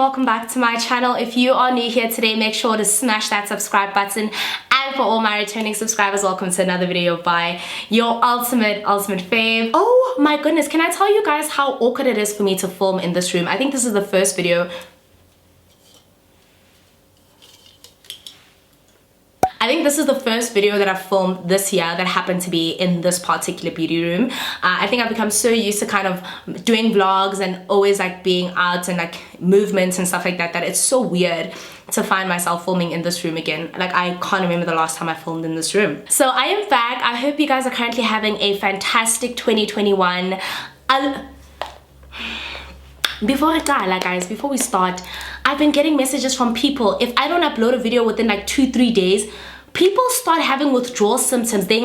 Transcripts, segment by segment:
welcome back to my channel. If you are new here today, make sure to smash that subscribe button, and for all my returning subscribers, welcome to another video by your ultimate fave. Oh my goodness, can I tell you guys how awkward it is for me to film in this room? I think this is the first video that I've filmed this year that happened to be in this particular beauty room. I think I've become so used to kind of doing vlogs and always like being out and like movements and stuff like that, that it's so weird to find myself filming in this room again. Like, I can't remember the last time I filmed in this room. So I am back. I hope you guys are currently having a fantastic 2021. Before we start, I've been getting messages from people. If I don't upload a video within like 2-3 days, people start having withdrawal symptoms. They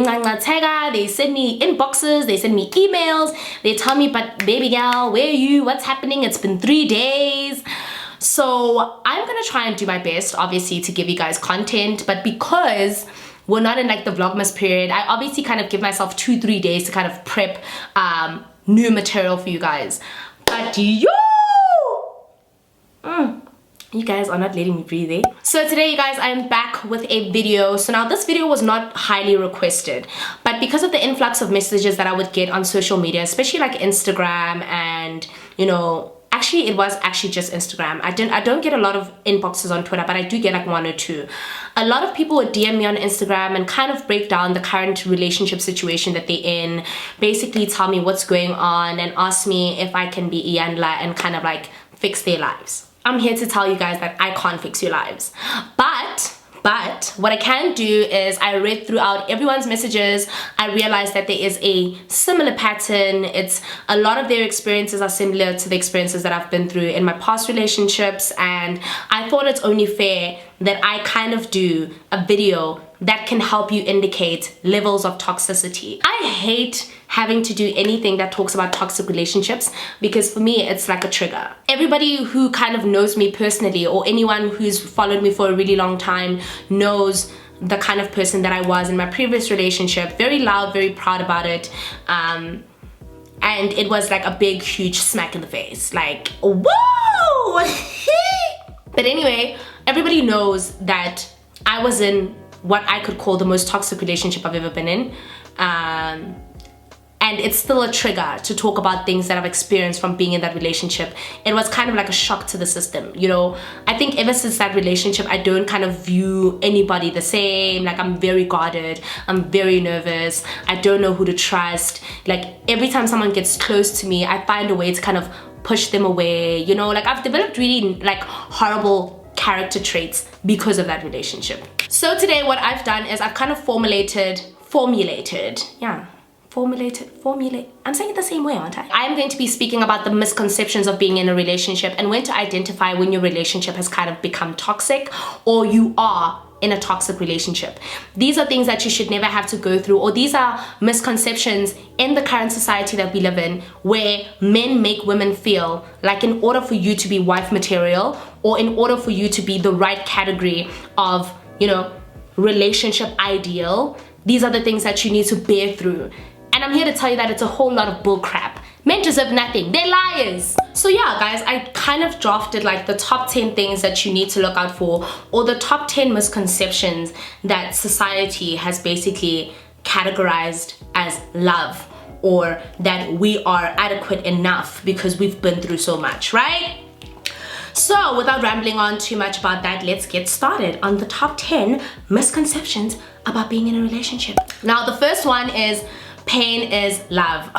send me inboxes, they send me emails, they tell me, but baby girl, where are you? What's happening? It's been 3 days. So I'm gonna try and do my best, obviously, to give you guys content, but because we're not in like the Vlogmas period, I obviously kind of give myself 2-3 days to kind of prep new material for you guys. But you guys are not letting me breathe, eh? So today, you guys, I'm back with a video. So now this video was not highly requested, but because of the influx of messages that I would get on social media, especially like Instagram and, you know, actually it was actually just Instagram. I don't get a lot of inboxes on Twitter, but I do get like 1 or 2. A lot of people would DM me on Instagram and kind of break down the current relationship situation that they're in, basically tell me what's going on and ask me if I can be Iandla and kind of like fix their lives. I'm here to tell you guys that I can't fix your lives. But what I can do is I read throughout everyone's messages. I realized that there is a similar pattern. It's a lot of their experiences are similar to the experiences that I've been through in my past relationships, and I thought it's only fair that I kind of do a video that can help you indicate levels of toxicity. I hate having to do anything that talks about toxic relationships because for me it's like a trigger. Everybody who kind of knows me personally, or anyone who's followed me for a really long time, knows the kind of person that I was in my previous relationship. Very loud, very proud about it, and it was like a big huge smack in the face, like whoa. But anyway, everybody knows that I was in what I could call the most toxic relationship I've ever been in, and it's still a trigger to talk about things that I've experienced from being in that relationship. It was kind of like a shock to the system, you know. I think ever since that relationship, I don't kind of view anybody the same. Like, I'm very guarded, I'm very nervous, I don't know who to trust. Like, every time someone gets close to me, I find a way to kind of push them away, you know. Like, I've developed really like horrible character traits because of that relationship. So today what I've done is I've kind of formulated, I'm saying it the same way, aren't I? I'm going to be speaking about the misconceptions of being in a relationship and when to identify when your relationship has kind of become toxic or you are in a toxic relationship. These are things that you should never have to go through, or these are misconceptions in the current society that we live in, where men make women feel like in order for you to be wife material, or in order for you to be the right category of, you know, relationship ideal, these are the things that you need to bear through. And I'm here to tell you that it's a whole lot of bull crap. Men deserve nothing, they're liars. So yeah, guys, I kind of drafted like the top 10 things that you need to look out for, or the top 10 misconceptions that society has basically categorized as love, or that we are adequate enough because we've been through so much, right? So without rambling on too much about that, let's get started on the top 10 misconceptions about being in a relationship. Now, the first one is pain is love.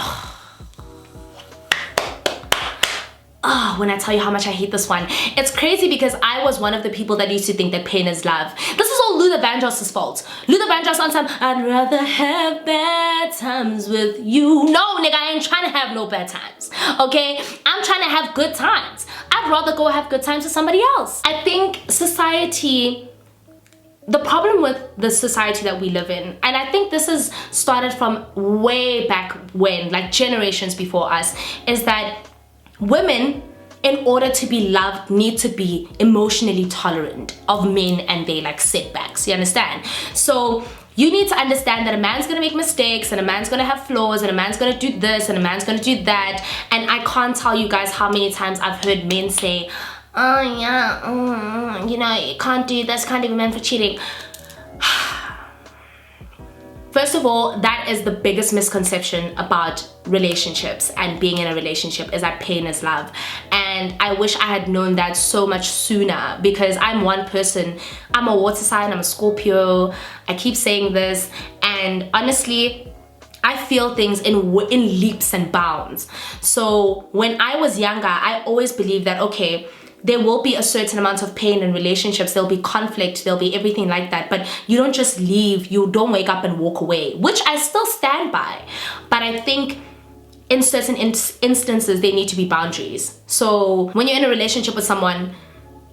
Oh, when I tell you how much I hate this one. It's crazy because I was one of the people that used to think that pain is love. This is all Luther Vandross's fault. Luther Vandross on some, I'd rather have bad times with you. No, nigga, I ain't trying to have no bad times, okay? I'm trying to have good times. I'd rather go have good times with somebody else. I think society, the problem with the society that we live in, and I think this has started from way back when, like generations before us, is that women, in order to be loved, need to be emotionally tolerant of men and their like setbacks, you understand? So you need to understand that a man's gonna make mistakes, and a man's gonna have flaws, and a man's gonna do this, and a man's gonna do that. And I can't tell you guys how many times I've heard men say, oh yeah, you know, you can't do this, can't leave a man for cheating. First of all, that is the biggest misconception about relationships and being in a relationship, is that pain is love. And I wish I had known that so much sooner, because I'm one person. I'm a water sign, I'm a Scorpio. I keep saying this, and honestly, I feel things in leaps and bounds. So when I was younger, I always believed that, okay, there will be a certain amount of pain in relationships, there'll be conflict, there'll be everything like that, but you don't just leave, you don't wake up and walk away, which I still stand by. But I think in certain instances, there need to be boundaries. So when you're in a relationship with someone,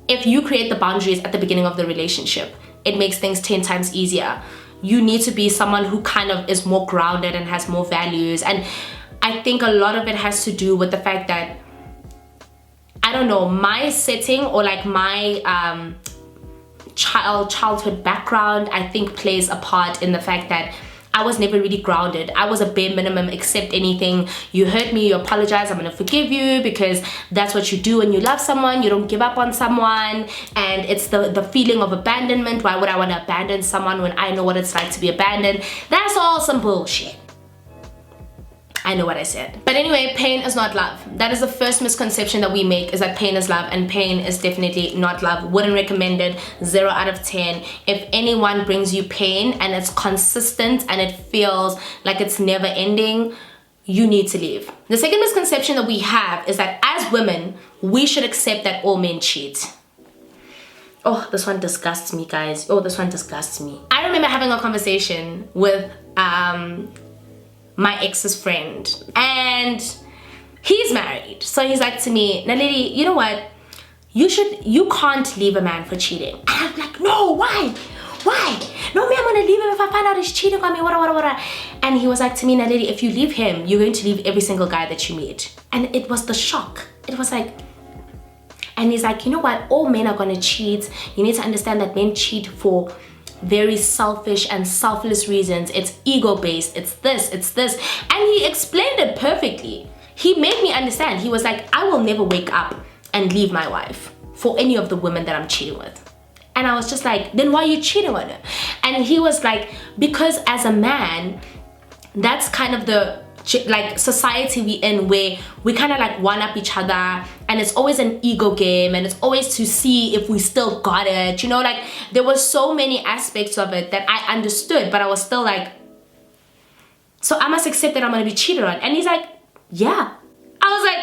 if you create the boundaries at the beginning of the relationship, it makes things 10 times easier. You need to be someone who kind of is more grounded and has more values. And I think a lot of it has to do with the fact that, I don't know, my setting or like my childhood background, I think plays a part in the fact that I was never really grounded. I was a bare minimum, accept anything. You hurt me, you apologize, I'm gonna forgive you, because that's what you do when you love someone. You don't give up on someone, and it's the feeling of abandonment. Why would I want to abandon someone when I know what it's like to be abandoned? That's all some bullshit. I know what I said. But anyway, pain is not love. That is the first misconception that we make, is that pain is love, and pain is definitely not love. Wouldn't recommend it, 0 out of 10. If anyone brings you pain and it's consistent and it feels like it's never ending, you need to leave. The second misconception that we have is that as women, we should accept that all men cheat. Oh, this one disgusts me, guys. Oh, this one disgusts me. I remember having a conversation with my ex's friend, and he's married. So he's like to me, Naledi, you know what? You can't leave a man for cheating. And I'm like, no, why? Why? No, me, I'm gonna leave him if I find out he's cheating on me, what. And he was like to me, Naledi, if you leave him, you're going to leave every single guy that you meet. And it was the shock. It was like, and he's like, you know what? All men are gonna cheat. You need to understand that men cheat for very selfish and selfless reasons. It's ego-based, it's this. And he explained it perfectly. He made me understand. He was like, I will never wake up and leave my wife for any of the women that I'm cheating with. And I was just like, then why are you cheating on her? And he was like, because as a man, that's kind of the like society we in, where we kind of like one up each other, and it's always an ego game, and it's always to see if we still got it, you know. Like there were so many aspects of it that I understood, but I was still like, so I must accept that I'm gonna be cheated on. And he's like, yeah. I was like,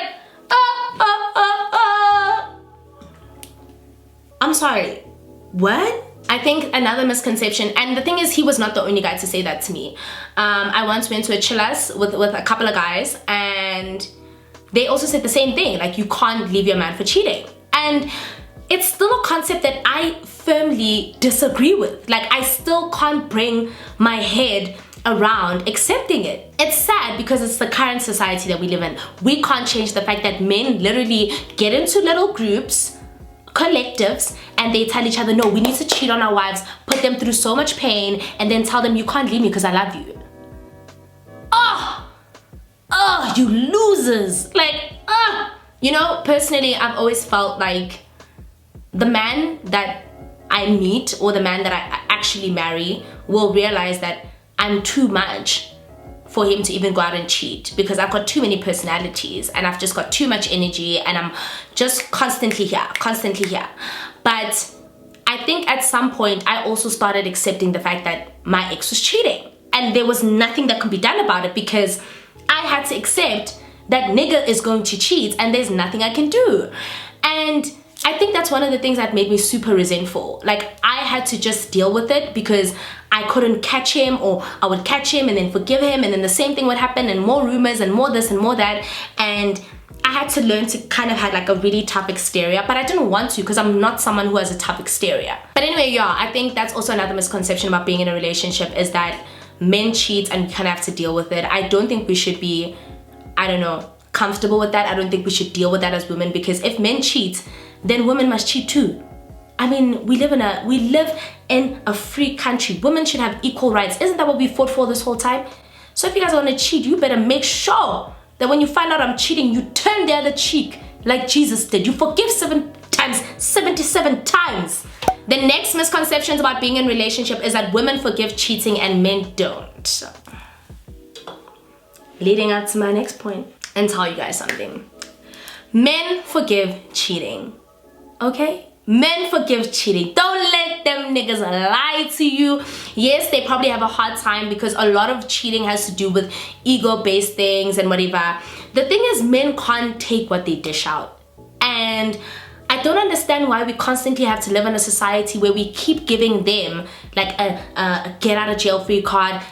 I'm sorry, what? I think another misconception, and the thing is, he was not the only guy to say that to me. I once went to a chillas with a couple of guys, and they also said the same thing, like, you can't leave your man for cheating. And it's still a concept that I firmly disagree with. Like, I still can't bring my head around accepting it. It's sad because it's the current society that we live in. We can't change the fact that men literally get into little groups, collectives, and they tell each other, no, we need to cheat on our wives, put them through so much pain, and then tell them, you can't leave me because I love you. Oh, you losers. Like, you know, personally, I've always felt like the man that I meet, or the man that I actually marry, will realize that I'm too much for him to even go out and cheat, because I've got too many personalities, and I've just got too much energy, and I'm just constantly here. But I think at some point I also started accepting the fact that my ex was cheating, and there was nothing that could be done about it, because I had to accept that nigga is going to cheat and there's nothing I can do. And I think that's one of the things that made me super resentful. Like, I had to just deal with it because I couldn't catch him, or I would catch him and then forgive him, and then the same thing would happen, and more rumors and more this and more that. And I had to learn to kind of have like a really tough exterior, but I didn't want to, because I'm not someone who has a tough exterior. But anyway, yeah, I think that's also another misconception about being in a relationship, is that men cheat and we kind of have to deal with it. I don't think we should be, I don't know, comfortable with that. I don't think we should deal with that as women, because if men cheat, then women must cheat too. I mean, we live in a free country. Women should have equal rights. Isn't that what we fought for this whole time? So if you guys want to cheat, you better make sure that when you find out I'm cheating, you turn the other cheek like Jesus did. You forgive 7 times times 77 times. The next misconceptions about being in a relationship is that women forgive cheating and men don't. Leading up to my next point and tell you guys something. Men forgive cheating, okay? Men forgive cheating. Don't let them niggas lie to you. Yes, they probably have a hard time because a lot of cheating has to do with ego-based things and whatever. The thing is, men can't take what they dish out. And I don't understand why we constantly have to live in a society where we keep giving them like a get out of jail free card,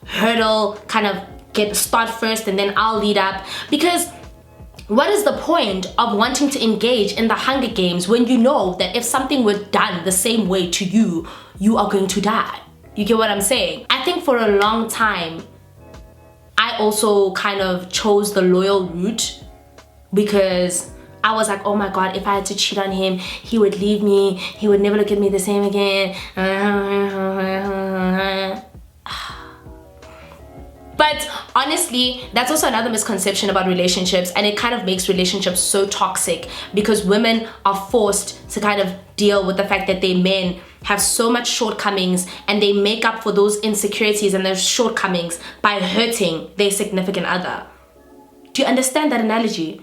hurdle, kind of start first and then I'll lead up. Because what is the point of wanting to engage in the Hunger Games when you know that if something were done the same way to you, you are going to die? You get what I'm saying? I think for a long time, I also kind of chose the loyal route because I was like, oh my God, if I had to cheat on him, he would leave me. He would never look at me the same again. But honestly, that's also another misconception about relationships, and it kind of makes relationships so toxic because women are forced to kind of deal with the fact that their men have so much shortcomings, and they make up for those insecurities and those shortcomings by hurting their significant other. Do you understand that analogy?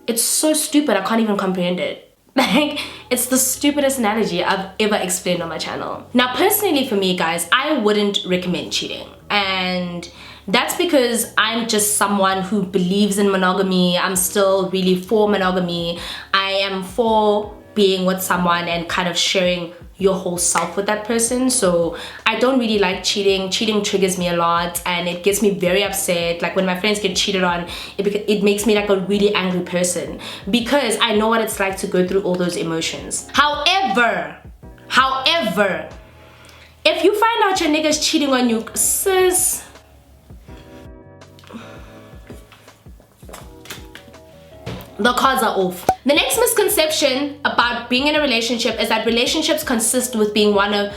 It's so stupid, I can't even comprehend it. Like, it's the stupidest analogy I've ever explained on my channel. Now, personally for me, guys, I wouldn't recommend cheating. And that's because I'm just someone who believes in monogamy. I'm still really for monogamy. I am for being with someone and kind of sharing your whole self with that person. So I don't really like cheating. Cheating triggers me a lot and it gets me very upset. Like when my friends get cheated on, it makes me like a really angry person because I know what it's like to go through all those emotions. However, if you find out your nigga's cheating on you, sis, the cards are off. The next misconception about being in a relationship is that relationships consist of being one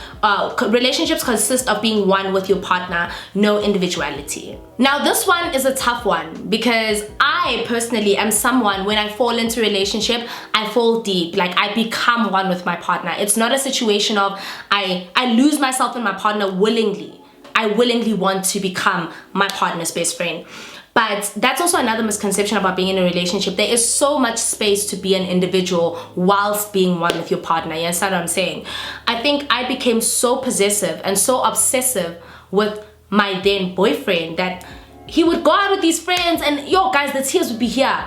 with your partner, no individuality. Now this one is a tough one because I personally am someone, when I fall into a relationship, I fall deep. Like I become one with my partner. It's not a situation of I lose myself in my partner willingly. I willingly want to become my partner's best friend. But that's also another misconception about being in a relationship. There is so much space to be an individual whilst being one with your partner. You understand what I'm saying? I think I became so possessive and so obsessive with my then boyfriend that he would go out with these friends and yo guys, the tears would be here.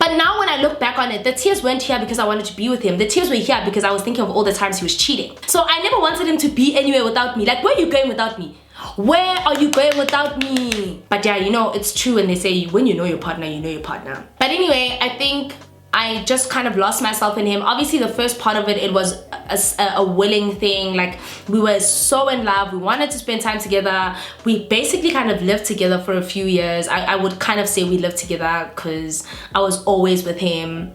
But now when I look back on it, the tears weren't here because I wanted to be with him. The tears were here because I was thinking of all the times he was cheating. So I never wanted him to be anywhere without me. Like, where are you going without me? Where are you going without me? But yeah, you know, it's true when they say when you know your partner, you know your partner. But anyway, I think I just kind of lost myself in him. Obviously, the first part of it, it was a willing thing. Like, we were so in love. We wanted to spend time together. We basically kind of lived together for a few years. I would kind of say we lived together because I was always with him,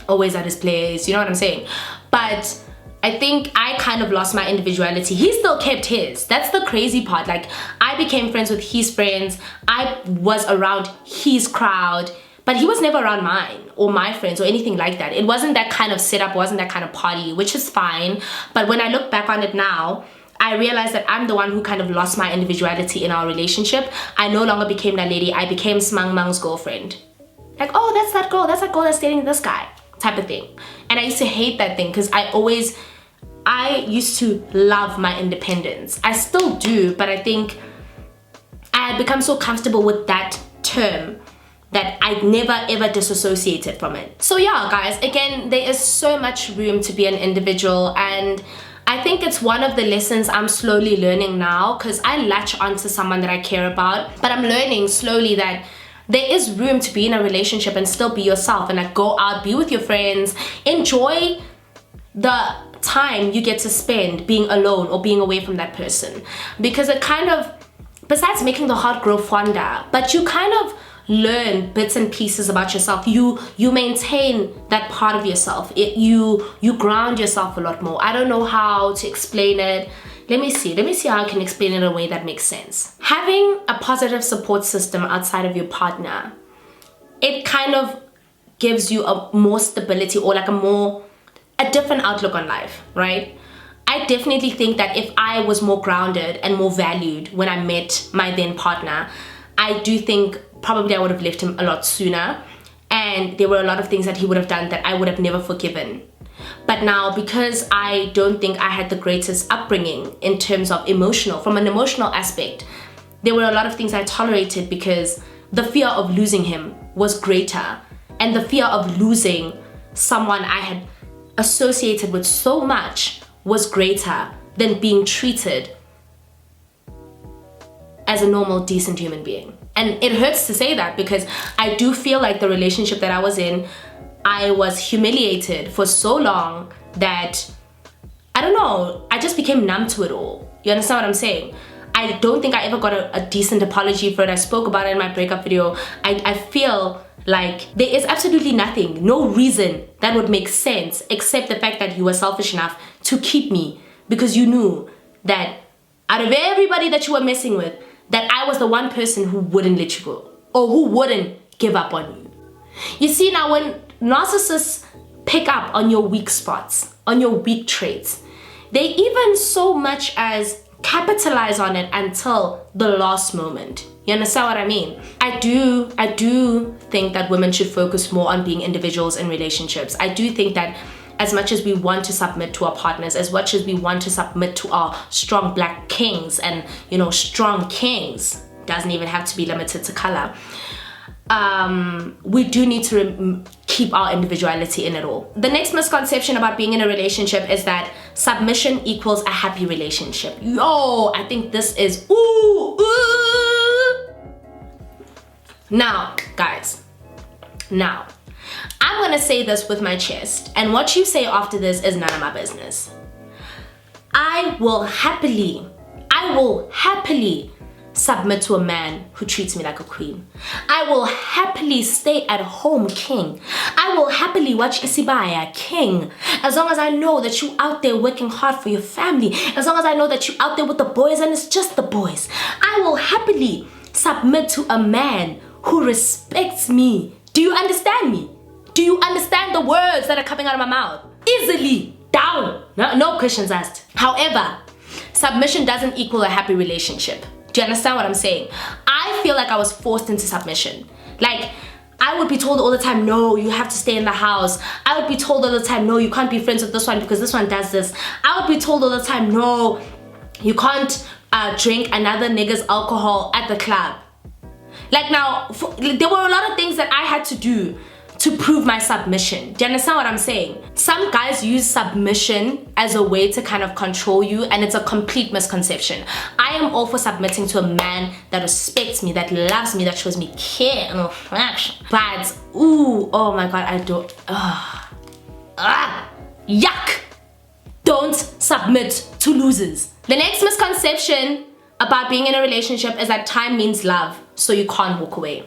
always at his place. You know what I'm saying? But I think I kind of lost my individuality. He still kept his. That's the crazy part. Like, I became friends with his friends. I was around his crowd, but he was never around mine or my friends or anything like that. It wasn't that kind of setup, wasn't that kind of party, which is fine. But when I look back on it now, I realized that I'm the one who kind of lost my individuality in our relationship. I no longer became Naledi. I became Smang Mang's girlfriend. Like, oh, that's that girl that's dating this guy, type of thing. And I used to hate that thing because I used to love my independence. I still do, but I think I had become so comfortable with that term that I never ever disassociated from it. So yeah, guys, again, there is so much room to be an individual, and I think it's one of the lessons I'm slowly learning now because I latch onto someone that I care about, but I'm learning slowly that there is room to be in a relationship and still be yourself and like go out, be with your friends, enjoy the time you get to spend being alone or being away from that person, because it kind of, besides making the heart grow fonder, but you kind of learn bits and pieces about yourself. You maintain that part of yourself. You ground yourself a lot more. I don't know how to explain it. Let me see how I can explain it in a way that makes sense. Having a positive support system outside of your partner, it kind of gives you a more stability, or like a more a different outlook on life, right? I definitely think that if I was more grounded and more valued when I met my then partner, I do think probably I would have left him a lot sooner, and there were a lot of things that he would have done that I would have never forgiven. But now, because I don't think I had the greatest upbringing in terms of from an emotional aspect, there were a lot of things I tolerated because the fear of losing him was greater, and the fear of losing someone I had associated with so much was greater than being treated as a normal, decent human being. And it hurts to say that because I do feel like the relationship that I was in, I was humiliated for so long that, I don't know, I just became numb to it all. You understand what I'm saying? I don't think I ever got a decent apology for it. I spoke about it in my breakup video. I feel like there is absolutely nothing, no reason that would make sense except the fact that you were selfish enough to keep me because you knew that out of everybody that you were messing with, that I was the one person who wouldn't let you go or who wouldn't give up on you. You see, now when narcissists pick up on your weak spots, on your weak traits, they even so much as capitalize on it until the last moment. You understand what I mean? I do think that women should focus more on being individuals in relationships. I do think that as much as we want to submit to our partners, as much as we want to submit to our strong black kings and, you know, strong kings, doesn't even have to be limited to color, we do need to keep our individuality in it all. The next misconception about being in a relationship is that submission equals a happy relationship. Yo, I think this is ooh. Now, guys, I'm gonna say this with my chest, and what you say after this is none of my business. I will happily submit to a man who treats me like a queen. I will happily stay at home king. I will happily watch Isibaya king. As long as I know that you out there working hard for your family. As long as I know that you out there with the boys and it's just the boys. I will happily submit to a man who respects me. Do you understand me? Do you understand the words that are coming out of my mouth? Easily down. No questions asked. However, submission doesn't equal a happy relationship. Do you understand what I'm saying? I feel like I was forced into submission. Like, I would be told all the time, no, you have to stay in the house. I would be told all the time, no, you can't be friends with this one because this one does this. I would be told all the time, no, you can't drink another nigga's alcohol at the club. Like, now, there were a lot of things that I had to do to prove my submission. Do you understand what I'm saying? Some guys use submission as a way to kind of control you, and it's a complete misconception. I am all for submitting to a man that respects me, that loves me, that shows me care and affection. But, ooh, oh my God, I don't, yuck! Don't submit to losers. The next misconception about being in a relationship is that time means love, so you can't walk away.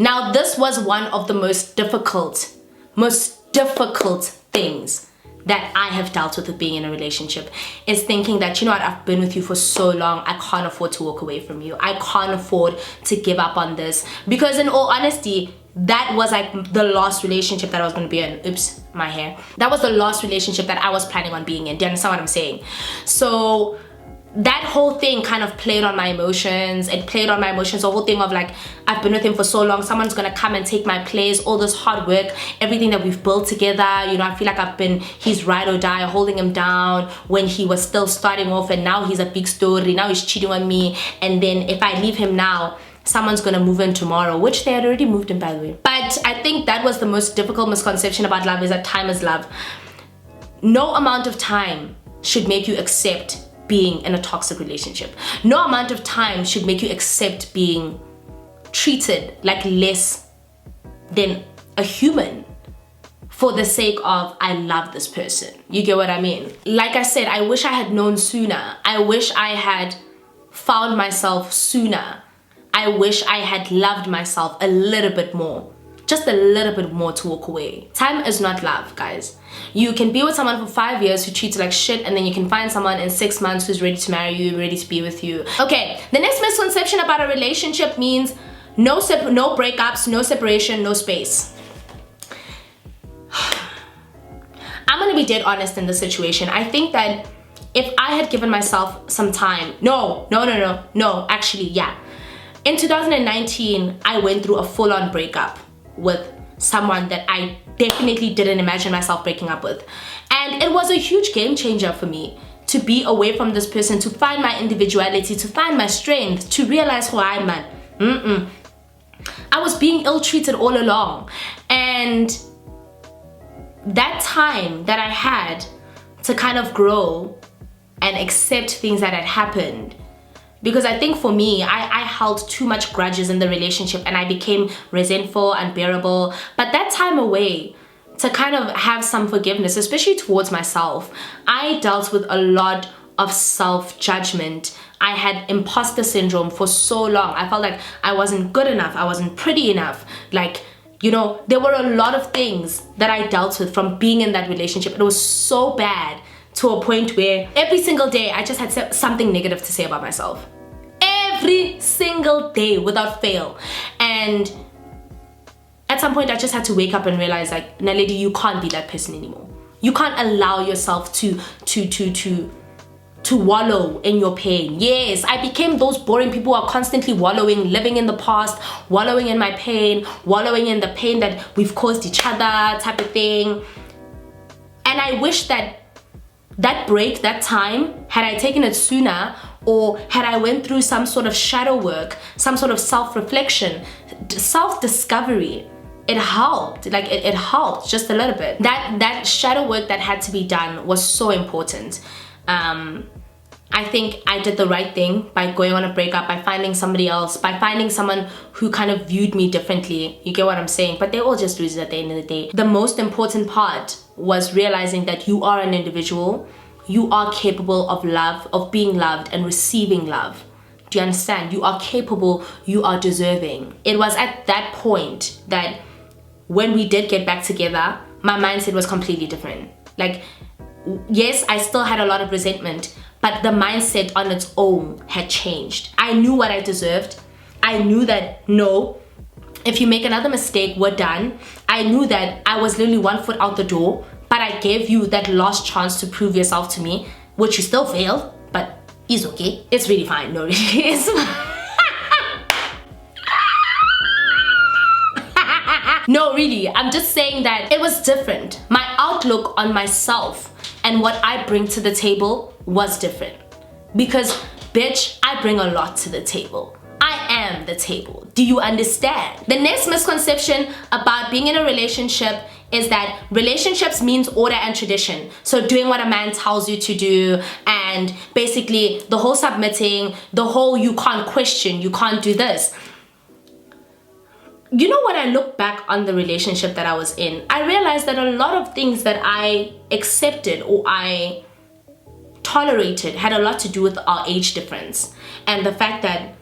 Now, this was one of the most difficult things that I have dealt with being in a relationship, is thinking that, you know what, I've been with you for so long, I can't afford to walk away from you. I can't afford to give up on this. Because in all honesty, that was like the last relationship that I was going to be in. Oops, my hair. That was the last relationship that I was planning on being in. Do you understand what I'm saying? So that whole thing kind of played on my emotions. It played on my emotions, the whole thing of like, I've been with him for so long, someone's gonna come and take my place, all this hard work, everything that we've built together. You know, I feel like I've been his ride or die, holding him down when he was still starting off, and now he's a big story, now he's cheating on me, and then if I leave him now, someone's gonna move in tomorrow, which they had already moved in, by the way. But I think that was the most difficult misconception about love, is that time is love. No amount of time should make you accept being in a toxic relationship. No amount of time should make you accept being treated like less than a human for the sake of, I love this person. You get what I mean? Like I said, I wish I had known sooner. I wish I had found myself sooner. I wish I had loved myself a little bit more. Just a little bit more to walk away. Time is not love, guys. You can be with someone for 5 years who treats you like shit, and then you can find someone in 6 months who's ready to marry you, ready to be with you. Okay, the next misconception about a relationship means no breakups, no separation, no space. gonna be dead honest in this situation. I think that if I had given myself some time, actually, yeah. In 2019, I went through a full-on breakup with someone that I definitely didn't imagine myself breaking up with. And it was a huge game changer for me to be away from this person, to find my individuality, to find my strength, to realize who I am, man. I was being ill-treated all along. And that time that I had to kind of grow and accept things that had happened, because I think for me, I held too much grudges in the relationship and I became resentful, unbearable. But that time away to kind of have some forgiveness, especially towards myself, I dealt with a lot of self-judgment. I had imposter syndrome for so long. I felt like I wasn't good enough, I wasn't pretty enough. Like, you know, there were a lot of things that I dealt with from being in that relationship. It was so bad to a point where every single day I just had something negative to say about myself. Every single day without fail. And at some point I just had to wake up and realize, like, Naledi, you can't be that person anymore. You can't allow yourself to wallow in your pain. Yes, I became those boring people who are constantly wallowing, living in the past, wallowing in my pain, wallowing in the pain that we've caused each other, type of thing. And I wish that break, that time, had I taken it sooner, or had I went through some sort of shadow work, some sort of self-reflection, self-discovery, it helped. Like, it helped just a little bit. That shadow work that had to be done was so important. I think I did the right thing by going on a breakup, by finding somebody else, by finding someone who kind of viewed me differently. You get what I'm saying? But they all just lose at the end of the day. The most important part was realizing that you are an individual. You are capable of love, of being loved and receiving love. Do you understand? You are capable, you are deserving. It was at that point that when we did get back together, my mindset was completely different. Like, yes, I still had a lot of resentment, but the mindset on its own had changed. I knew what I deserved. I knew that, no, if you make another mistake, we're done. I knew that I was literally 1 foot out the door, but I gave you that last chance to prove yourself to me, which you still failed, but it's okay. It's really fine. No, really, it's fine. No, really, I'm just saying that it was different. My outlook on myself and what I bring to the table was different. Because, bitch, I bring a lot to the table. I am the table. Do you understand? The next misconception about being in a relationship is that relationships means order and tradition. So doing what a man tells you to do, and basically the whole submitting, the whole you can't question, you can't do this. You know, when I look back on the relationship that I was in, I realized that a lot of things that I accepted or I tolerated had a lot to do with our age difference. And the fact that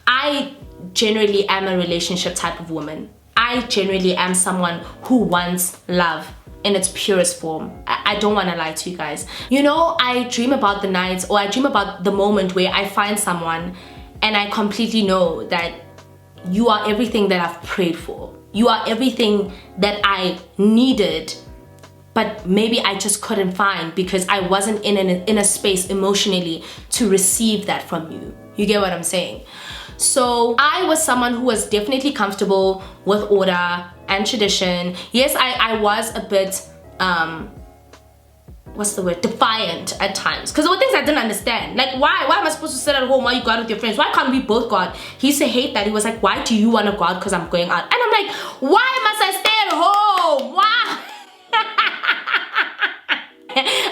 I generally am a relationship type of woman. I generally am someone who wants love in its purest form. I don't want to lie to you guys. You know, I dream about the nights, or I dream about the moment where I find someone and I completely know that you are everything that I've prayed for. You are everything that I needed, but maybe I just couldn't find because I wasn't in a space emotionally to receive that from you. You get what I'm saying? So I was someone who was definitely comfortable with order and tradition. Yes, I was a bit, what's the word? Defiant at times. Because there were things I didn't understand. Like, why am I supposed to sit at home while you go out with your friends? Why can't we both go out? He used to hate that. He was like, why do you want to go out? Because I'm going out. And I'm like, why must I stay at home? Why?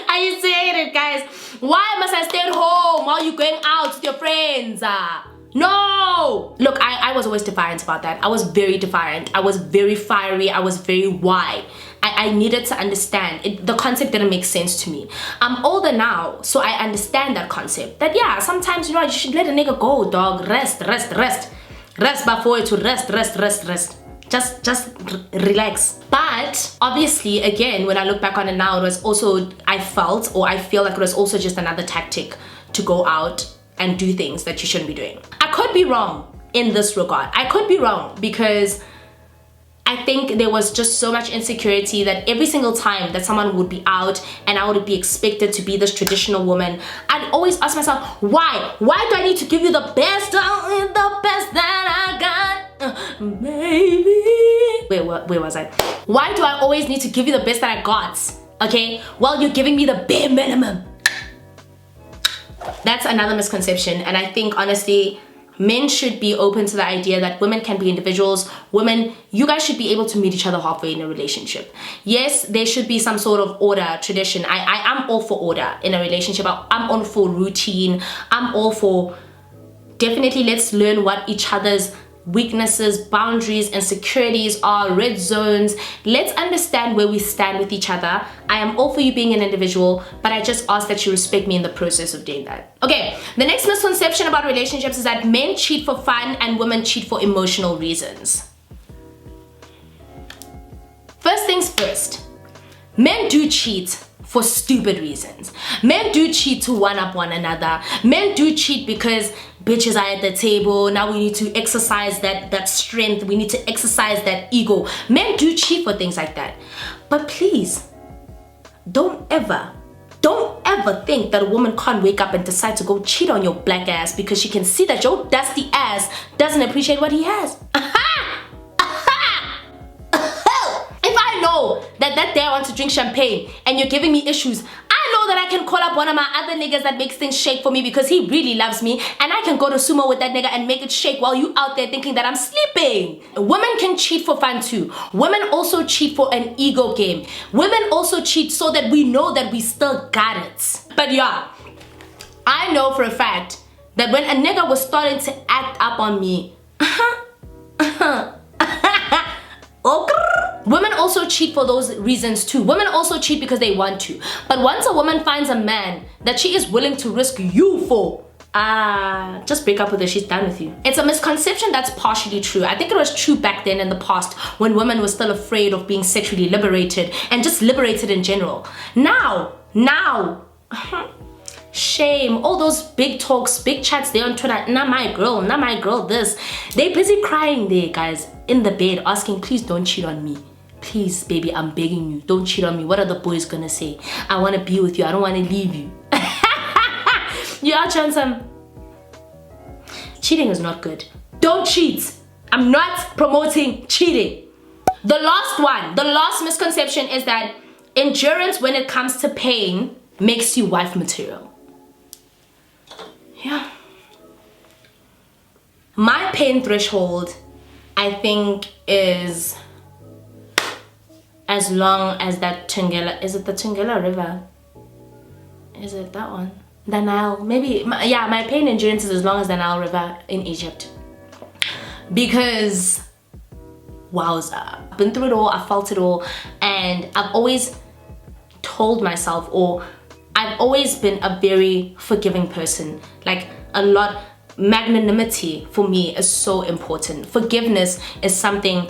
I used to hate it, guys. Why must I stay at home while you're going out with your friends? No! Look, I was always defiant about that. I was very defiant. I was very fiery. I was very why. I needed to understand. The concept didn't make sense to me. I'm older now, so I understand that concept. That yeah, sometimes, you know, you should let a nigga go, dog. Rest. Rest before to rest. Just relax. But obviously, again, when I look back on it now, it was also, I feel like it was also just another tactic to go out and do things that you shouldn't be doing. I could be wrong in this regard. I could be wrong because I think there was just so much insecurity that every single time that someone would be out and I would be expected to be this traditional woman, I'd always ask myself, why? Why do I need to give you the best that I got? Maybe. Where was I? Why do I always need to give you the best that I got? Okay? Well, you're giving me the bare minimum. That's another misconception, and I think honestly, men should be open to the idea that women can be individuals. Women, you guys should be able to meet each other halfway in a relationship. Yes, there should be some sort of order, tradition. I'm all for order in a relationship. I'm all for routine. I'm all for, definitely let's learn what each other's weaknesses, boundaries, insecurities are, red zones. Let's understand where we stand with each other. I am all for you being an individual, but I just ask that you respect me in the process of doing that. Okay, the next misconception about relationships is that men cheat for fun and women cheat for emotional reasons. First things first, men do cheat for stupid reasons. Men do cheat to one-up one another. Men do cheat because bitches are at the table. Now we need to exercise that strength. We need to exercise that ego. Men do cheat for things like that. But please, don't ever think that a woman can't wake up and decide to go cheat on your black ass because she can see that your dusty ass doesn't appreciate what he has. If I know that day I want to drink champagne and you're giving me issues, I know that I can call up one of my other niggas that makes things shake for me because he really loves me, and I can go to sumo with that nigga and make it shake while you out there thinking that I'm sleeping. Women can cheat for fun too. Women also cheat for an ego game. Women also cheat so that we know that we still got it. But yeah, I know for a fact that when a nigga was starting to act up on me, women also cheat for those reasons too. Women also cheat because they want to. But once a woman finds a man that she is willing to risk you for, just break up with her, she's done with you. It's a misconception that's partially true. I think it was true back then in the past when women were still afraid of being sexually liberated and just liberated in general. Now, shame, all those big talks, big chats there on Twitter, not my girl, this. They busy crying there, guys, in the bed, asking, please don't cheat on me. Please, baby, I'm begging you, don't cheat on me. What are the boys gonna say? I wanna be with you, I don't wanna leave you. You are trying some. Cheating is not good. Don't cheat. I'm not promoting cheating. The last misconception is that endurance when it comes to pain makes you wife material. Yeah. My pain threshold, I think, is as long as that Tungela, is it the Tungela River? Is it that one? The Nile, maybe, yeah, my pain endurance is as long as the Nile River in Egypt. Because, wowza, I've been through it all, I felt it all, and I've always told myself, or I've always been a very forgiving person. Like, magnanimity for me is so important. Forgiveness is something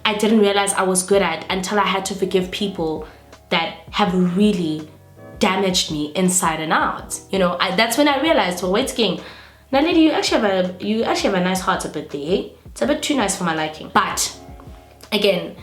I didn't realize I was good at until I had to forgive people that have really damaged me inside and out. You know, that's when I realized, well, wait, King, Naledi, you actually have a nice heart a bit there. It's a bit too nice for my liking. But again,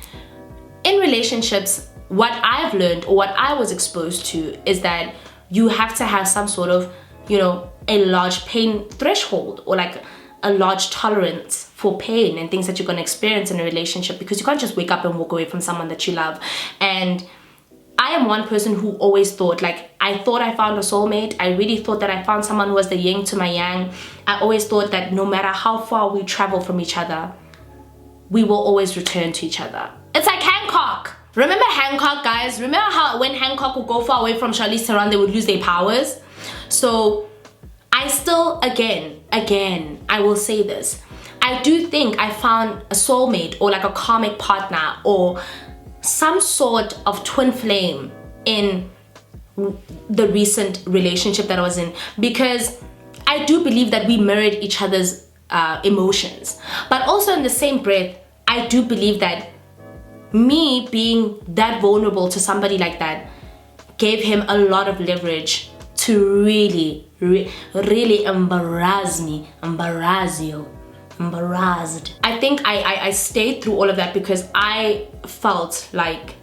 in relationships, what I've learned or what I was exposed to is that you have to have some sort of, you know, a large pain threshold, or like a large tolerance for pain and things that you're going to experience in a relationship, because you can't just wake up and walk away from someone that you love. And I am one person who always thought, like, I thought I found a soulmate. I really thought that I found someone who was the yin to my yang. I always thought that no matter how far we travel from each other, we will always return to each other. It's like Hancock. Remember Hancock, guys? Remember how when Hancock would go far away from Charlize Theron, they would lose their powers? So I still, again, I will say this. I do think I found a soulmate, or like a karmic partner, or some sort of twin flame in the recent relationship that I was in, because I do believe that we mirrored each other's emotions. But also in the same breath, I do believe that me being that vulnerable to somebody like that gave him a lot of leverage to really embarrass embarrassed. I think I stayed through all of that because I felt like,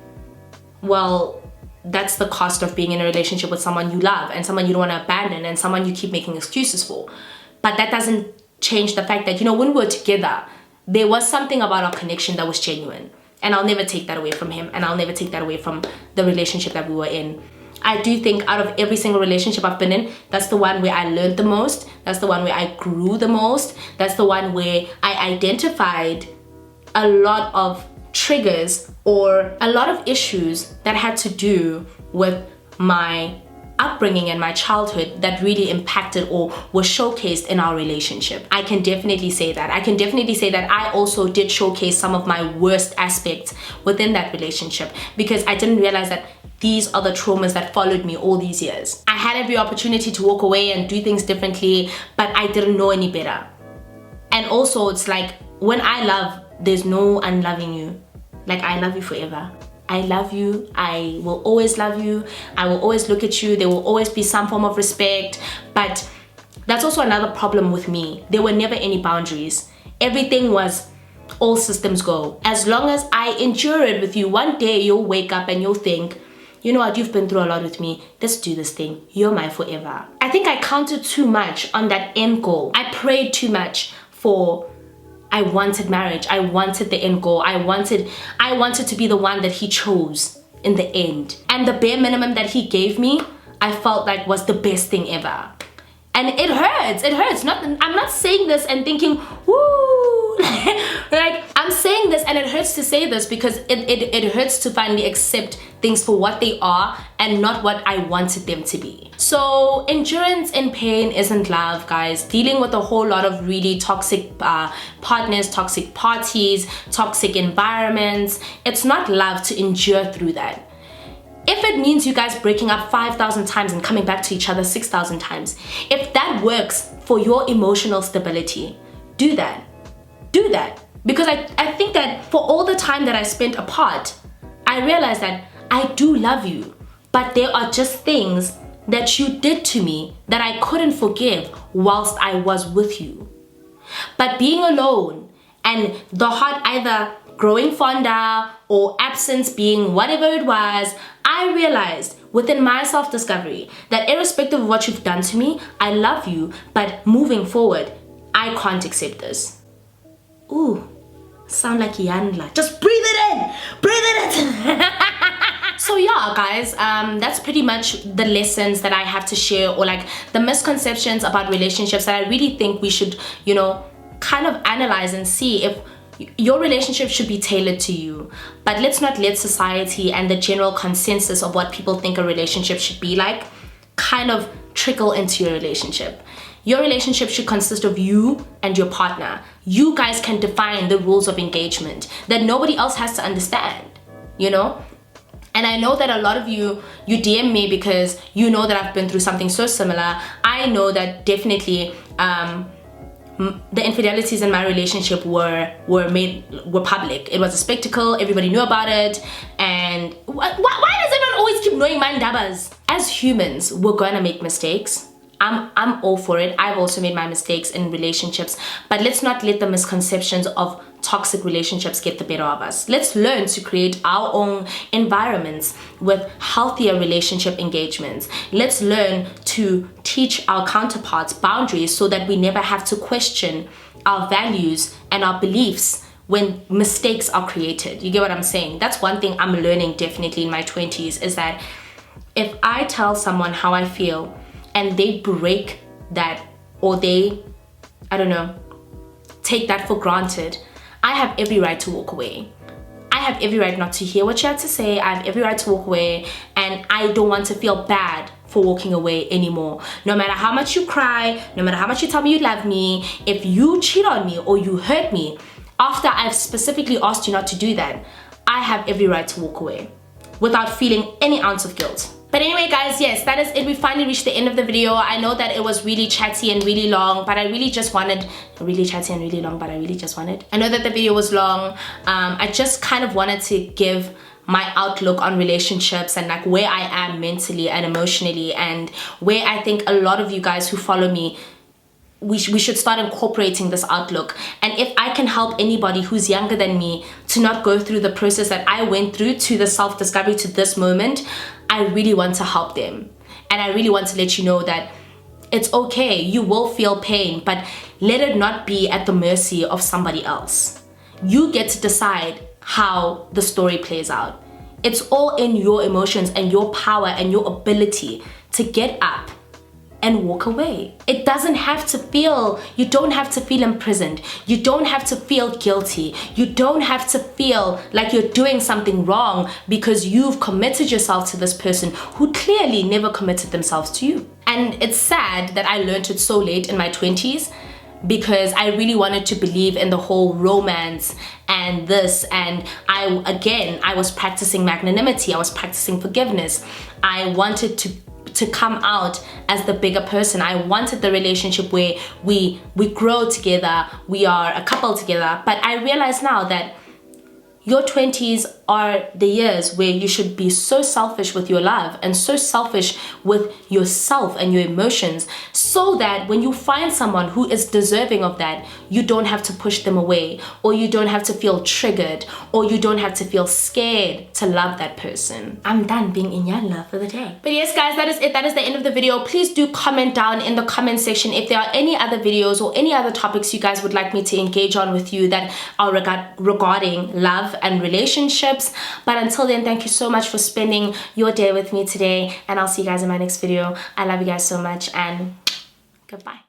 well, that's the cost of being in a relationship with someone you love and someone you don't want to abandon and someone you keep making excuses for. But that doesn't change the fact that, you know, when we were together, there was something about our connection that was genuine. And I'll never take that away from him, and I'll never take that away from the relationship that we were in. I do think out of every single relationship I've been in, that's the one where I learned the most. That's the one where I grew the most. That's the one where I identified a lot of triggers or a lot of issues that had to do with my upbringing and my childhood that really impacted or was showcased in our relationship. I can definitely say that. I can definitely say that I also did showcase some of my worst aspects within that relationship because I didn't realize that these are the traumas that followed me all these years. I had every opportunity to walk away and do things differently, but I didn't know any better. And also, it's like, when I love, there's no unloving you. Like, I love you forever. I love you. I will always love you. I will always look at you. There will always be some form of respect. But that's also another problem with me. There were never any boundaries. Everything was all systems go. As long as I endure it with you, one day you'll wake up and you'll think, you know what, you've been through a lot with me. Let's do this thing. You're mine forever. I think I counted too much on that end goal. I prayed too much for, I wanted marriage. I wanted the end goal. I wanted to be the one that he chose in the end. And the bare minimum that he gave me, I felt like was the best thing ever. And it hurts. It hurts. I'm not saying this and thinking, woo. Like, I'm saying this and it hurts to say this because it hurts to finally accept things for what they are and not what I wanted them to be. So endurance in pain isn't love, guys. Dealing with a whole lot of really toxic partners, toxic parties, toxic environments, it's not love to endure through that. If it means you guys breaking up 5,000 times and coming back to each other 6,000 times, if that works for your emotional stability, do that. Do that. Because I think that for all the time that I spent apart, I realized that I do love you, but there are just things that you did to me that I couldn't forgive whilst I was with you. But being alone and the heart either growing fonder or absence being whatever it was, I realized within my self-discovery that irrespective of what you've done to me, I love you, but moving forward, I can't accept this. Ooh, sound like Yandla. Just breathe it in! Breathe it in! So yeah, guys, that's pretty much the lessons that I have to share, or like the misconceptions about relationships that I really think we should, you know, kind of analyze and see if your relationship should be tailored to you. But let's not let society and the general consensus of what people think a relationship should be like kind of trickle into your relationship. Your relationship should consist of you and your partner. You guys can define the rules of engagement that nobody else has to understand, you know? And I know that a lot of you DM me because you know that I've been through something so similar. I know that definitely the infidelities in my relationship were public. It was a spectacle. Everybody knew about it. And why does it not always keep knowing my dabas? As humans, we're gonna make mistakes. I'm all for it. I've also made my mistakes in relationships, but let's not let the misconceptions of toxic relationships get the better of us. Let's learn to create our own environments with healthier relationship engagements. Let's learn to teach our counterparts boundaries so that we never have to question our values and our beliefs when mistakes are created. You get what I'm saying? That's one thing I'm learning definitely in my 20s, is that if I tell someone how I feel and they break that, or they, I don't know, take that for granted, I have every right to walk away. I have every right not to hear what you have to say. I have every right to walk away, and I don't want to feel bad for walking away anymore. No matter how much you cry, no matter how much you tell me you love me, if you cheat on me or you hurt me after I've specifically asked you not to do that, I have every right to walk away without feeling any ounce of guilt. But anyway, guys, yes, that is it. We finally reached the end of the video. I know that it was really chatty and really long, but I really just wanted I know that the video was long. I just kind of wanted to give my outlook on relationships and like where I am mentally and emotionally, and where I think a lot of you guys who follow me we should start incorporating this outlook. And if I can help anybody who's younger than me to not go through the process that I went through, to the self-discovery, to this moment, I really want to help them. And I really want to let you know that it's okay. You will feel pain, but let it not be at the mercy of somebody else. You get to decide how the story plays out. It's all in your emotions and your power and your ability to get up and walk away. It doesn't have to feel, you don't have to feel imprisoned. You don't have to feel guilty. You don't have to feel like you're doing something wrong because you've committed yourself to this person who clearly never committed themselves to you. And it's sad that I learned it so late in my 20s, because I really wanted to believe in the whole romance and this, and I was practicing magnanimity, I was practicing forgiveness. I wanted to come out as the bigger person. I wanted the relationship where we grow together, we are a couple together. But I realize now that your 20s are the years where you should be so selfish with your love and so selfish with yourself and your emotions, so that when you find someone who is deserving of that, you don't have to push them away, or you don't have to feel triggered, or you don't have to feel scared to love that person. I'm done being in your love for the day. But yes guys, that is it. That is the end of the video. Please do comment down in the comment section if there are any other videos or any other topics you guys would like me to engage on with you that are regarding love and relationships. But until then, thank you so much for spending your day with me today, and I'll see you guys in my next video. I love you guys so much, and goodbye.